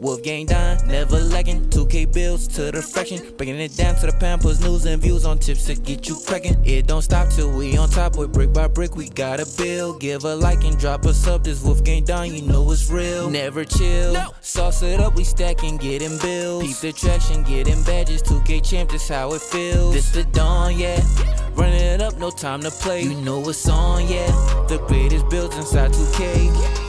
WolfGxngDon, never lacking. 2K bills to the fraction, breaking it down to the pound, puts news and views on tips to get you cracking. It don't stop till we on top, boy, brick by brick, we gotta build. Give a like and drop a sub, this WolfGxngDon, you know it's real. Never chill, sauce it up, we stacking, getting bills. Peep the traction, getting badges, 2K champ, this how it feels. This the dawn, yeah, running it up, no time to play. You know what's on, yeah, the greatest builds inside 2K.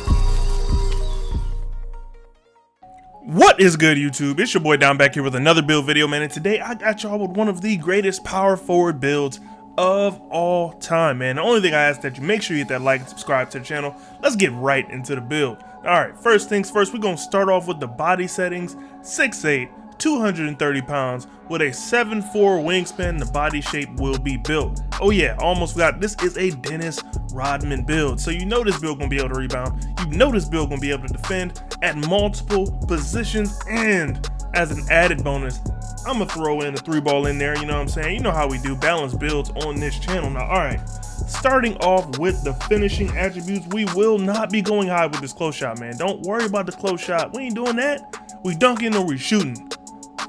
What is good, YouTube? It's your boy Don back here with another build video, man, and today I got y'all with one of the greatest power forward builds of all time, man. The only thing I ask that you make sure you hit that like and subscribe to the channel. Let's get right into the build. Alright, first things first, we're gonna start off with the body settings. 6'8", 230 pounds with a 7'4" wingspan. The body shape will be built. Oh yeah, almost forgot, this is a Dennis Rodman build. So you know this build gonna be able to rebound. You know this build gonna be able to defend at multiple positions, and as an added bonus, I'm gonna throw in a 3-ball in there. You know what I'm saying? You know how we do balanced builds on this channel. Now, alright, starting off with the finishing attributes, we will not be going high with this close shot, man. Don't worry about the close shot. We ain't doing that. We dunking or we shooting.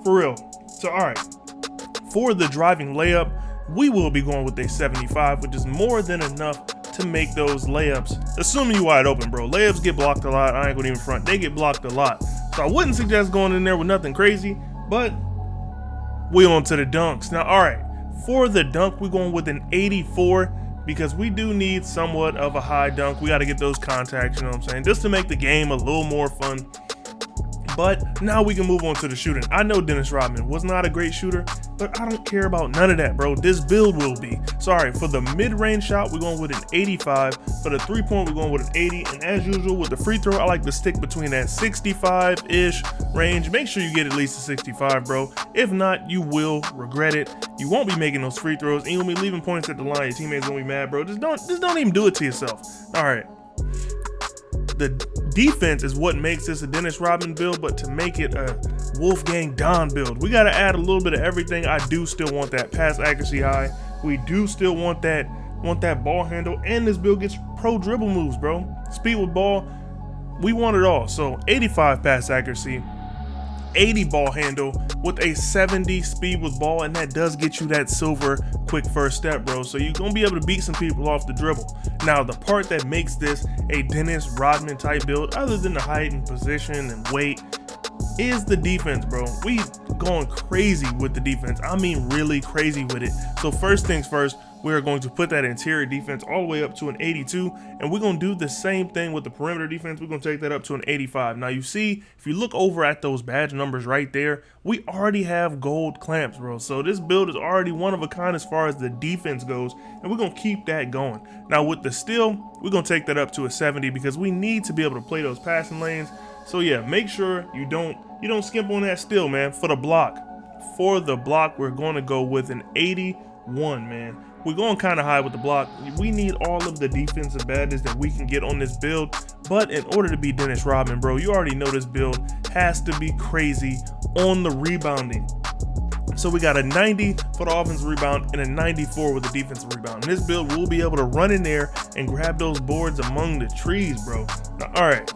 For real. So, alright, for the driving layup, we will be going with a 75, which is more than enough to make those layups, assuming you wide open, bro. Layups get blocked a lot. I ain't gonna even front. They get blocked a lot. So I wouldn't suggest going in there with nothing crazy, but we on to the dunks. Now, all right, for the dunk, we're going with an 84 because we do need somewhat of a high dunk. We got to get those contacts, you know what I'm saying, just to make the game a little more fun. But now we can move on to the shooting. I know Dennis Rodman was not a great shooter, but I don't care about none of that, bro. This build will be. Sorry, for the mid-range shot, we're going with an 85. For the 3-point, we're going with an 80. And as usual, with the free throw, I like to stick between that 65-ish range. Make sure you get at least a 65, bro. If not, you will regret it. You won't be making those free throws, and you'll be leaving points at the line. Your teammates gonna be mad, bro. Just don't even do it to yourself. All right. The defense is what makes this a Dennis Rodman build, but to make it a WolfGxngDon build, we got to add a little bit of everything. I do still want that pass accuracy high. We do still want that ball handle, and this build gets pro dribble moves, bro. Speed with ball, we want it all. So 85 pass accuracy, 80 ball handle with a 70 speed with ball, and that does get you that silver quick first step, bro. So you're gonna be able to beat some people off the dribble. Now, the part that makes this a Dennis Rodman type build, other than the height and position and weight, is the defense, bro. We going crazy with the defense. I mean, really crazy with it. So first things first, we're going to put that interior defense all the way up to an 82, and we're going to do the same thing with the perimeter defense. We're going to take that up to an 85. Now, you see, if you look over at those badge numbers right there, we already have gold clamps, bro. So this build is already one of a kind as far as the defense goes, and we're going to keep that going. Now, with the steal, we're going to take that up to a 70 because we need to be able to play those passing lanes. So yeah, make sure you don't skimp on that steal, man. For the block, we're going to go with an 81, man. We're going kind of high with the block. We need all of the defensive badges that we can get on this build, but in order to be Dennis Rodman, bro, you already know this build has to be crazy on the rebounding. So we got a 90 for the offensive rebound and a 94 with the defensive rebound. And this build will be able to run in there and grab those boards among the trees, bro. Now, all right,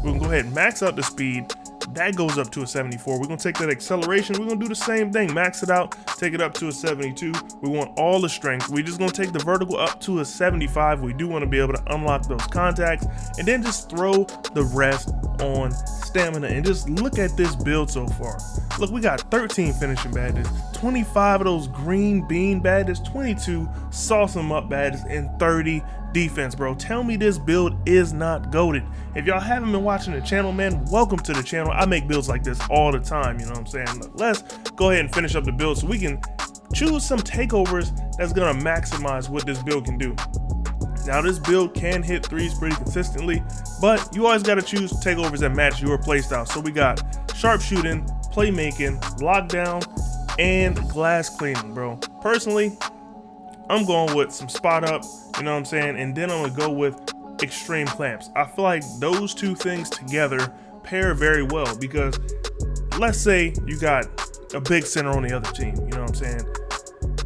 we're gonna go ahead and max out the speed. That goes up to a 74. We're gonna take that acceleration. We're gonna do the same thing, max it out, take it up to a 72. We want all the strength. We're just gonna take the vertical up to a 75. We do want to be able to unlock those contacts, and then just throw the rest on stamina. And just look at this build so far. Look, we got 13 finishing badges, 25 of those green bean badges, 22 sauce 'em up badges, and 30 defense, bro. Tell me this build is not goated. If y'all haven't been watching the channel, man, welcome to the channel. I make builds like this all the time, you know what I'm saying? Look, let's go ahead and finish up the build so we can choose some takeovers that's gonna maximize what this build can do. Now, this build can hit threes pretty consistently, but you always got to choose takeovers that match your playstyle. So we got sharpshooting, playmaking, lockdown, and glass cleaning, bro. Personally, I'm going with some spot up, you know what I'm saying, and then I'm gonna go with extreme clamps. I feel like those two things together pair very well because let's say you got a big center on the other team, you know what I'm saying,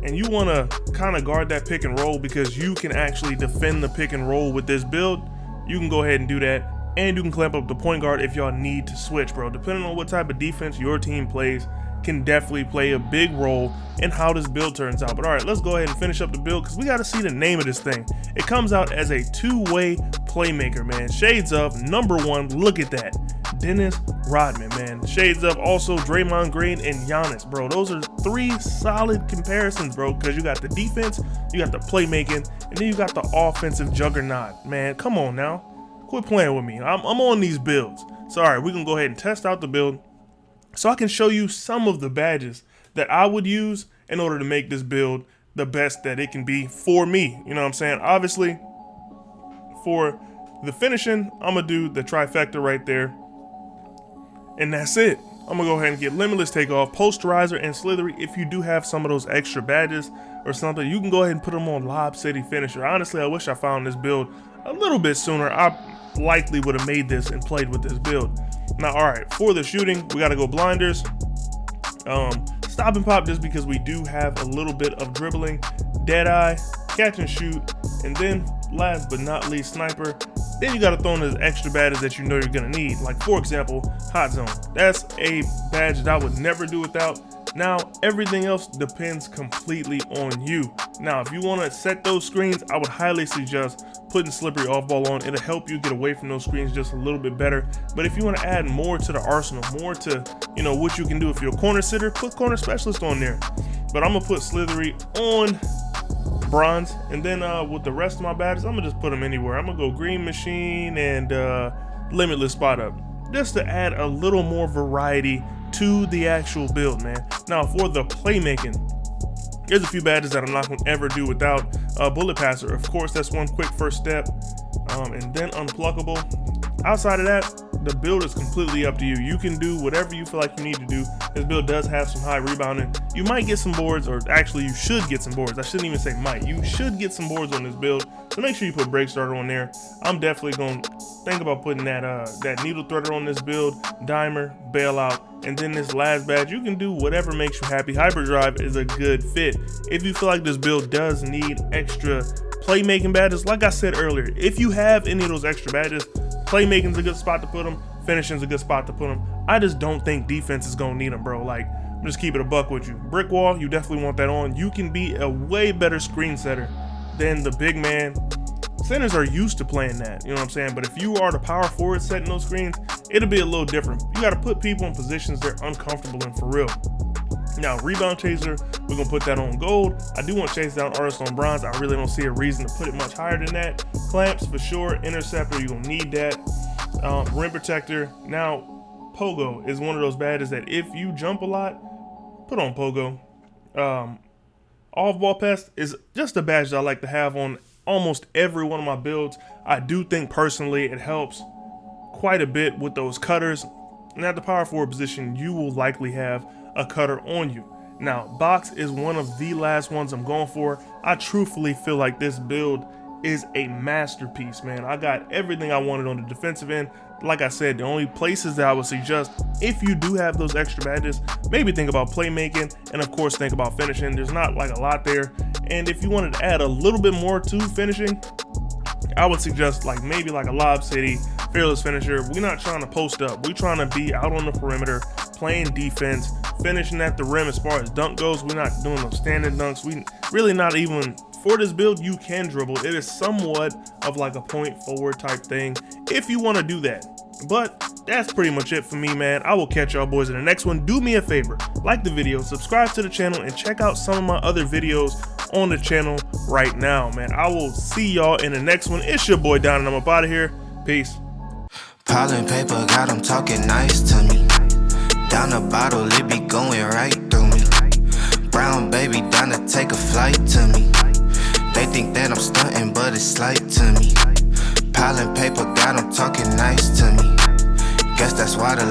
and you want to kind of guard that pick and roll because you can actually defend the pick and roll with this build. You can go ahead and do that. and you can clamp up the point guard if y'all need to switch, bro. Depending on what type of defense your team plays can definitely play a big role in how this build turns out. But all right, let's go ahead and finish up the build because we got to see the name of this thing. It comes out as a two-way playmaker, man. Shades of #1, look at that, Dennis Rodman, man. Shades of also Draymond Green and Giannis, bro. Those are 3 solid comparisons, bro, because you got the defense, you got the playmaking, and then you got the offensive juggernaut, man. Come on now, quit playing with me. I'm on these builds. So all right, we're gonna go ahead and test out the build so I can show you some of the badges that I would use in order to make this build the best that it can be for me. You know what I'm saying? Obviously, for the finishing, I'm gonna do the trifecta right there. And that's it. I'm gonna go ahead and get Limitless Takeoff, Posterizer, and Slithery. If you do have some of those extra badges or something, you can go ahead and put them on Lob City Finisher. Honestly, I wish I found this build a little bit sooner. I likely would have made this and played with this build. Now, all right, for the shooting, we gotta go Blinders. Stop and Pop just because we do have a little bit of dribbling, Deadeye, Catch and Shoot, and then last but not least, Sniper. Then you gotta throw in those extra badges that you know you're gonna need. Like for example, Hot Zone. That's a badge that I would never do without. Now, everything else depends completely on you. Now, if you wanna set those screens, I would highly suggest putting Slippery Off Ball on. It'll help you get away from those screens just a little bit better. But if you wanna add more to the arsenal, more to, you know, what you can do if you're a corner sitter, put Corner Specialist on there. But I'm gonna put Slithery on Bronze, and then with the rest of my badges, I'm gonna just put them anywhere. I'm gonna go Green Machine and Limitless Spot Up, just to add a little more variety to the actual build, man. Now for the playmaking, there's a few badges that I'm not gonna ever do without. Bullet Passer, of course, that's one quick first step, and then Unpluckable. Outside of that, the build is completely up to you. You can do whatever you feel like you need to do. This build does have some high rebounding. You might get some boards, or actually you should get some boards. I shouldn't even say might. You should get some boards on this build. So make sure you put Break Starter on there. I'm definitely gonna think about putting that Needle Threader on this build, Dimer, Bailout, and then this last badge. You can do whatever makes you happy. Hyperdrive is a good fit. If you feel like this build does need extra playmaking badges, like I said earlier, if you have any of those extra badges, playmaking's a good spot to put them, finishing's a good spot to put them. I just don't think defense is gonna need them, bro. Like, I'm just keep it a buck with you. Brick Wall, you definitely want that on. You can be a way better screen setter than the big man. Centers are used to playing that, you know what I'm saying? But if you are the power forward setting those screens, it'll be a little different. You gotta put people in positions they're uncomfortable in for real. Now, Rebound Chaser, we're gonna put that on Gold. I do want to chase down Artist on Bronze. I really don't see a reason to put it much higher than that. Clamps for sure. Interceptor, you're gonna need that. Rim Protector. Now, Pogo is one of those badges that if you jump a lot, put on Pogo. Off-Ball Pest is just a badge that I like to have on almost every one of my builds. I do think personally it helps quite a bit with those cutters. And at the power forward position, you will likely have a cutter on you. Now, Box is one of the last ones I'm going for. I truthfully feel like this build is a masterpiece, man. I got everything I wanted on the defensive end. Like I said, the only places that I would suggest, if you do have those extra badges, maybe think about playmaking, and of course think about finishing. There's not like a lot there. And if you wanted to add a little bit more to finishing, I would suggest like maybe like a Lob City, Fearless Finisher. We're not trying to post up. We're trying to be out on the perimeter, playing defense, finishing at the rim. As far as dunk goes, we're not doing those standing dunks. We really not even, for this build, you can dribble. It is somewhat of like a point forward type thing if you want to do that. But that's pretty much it for me, man. I will catch y'all boys in the next one. Do me a favor, like the video, subscribe to the channel, and check out some of my other videos on the channel right now, man. I will see y'all in the next one. It's your boy Don, and I'm up out of here. Peace. Piling paper, got them talking nice to me. Down the bottle, it be going right through me. Brown baby, down to take a flight to me. They think that I'm stunting, but it's slight to me. Piling paper, got them talking nice to me. Guess that's why the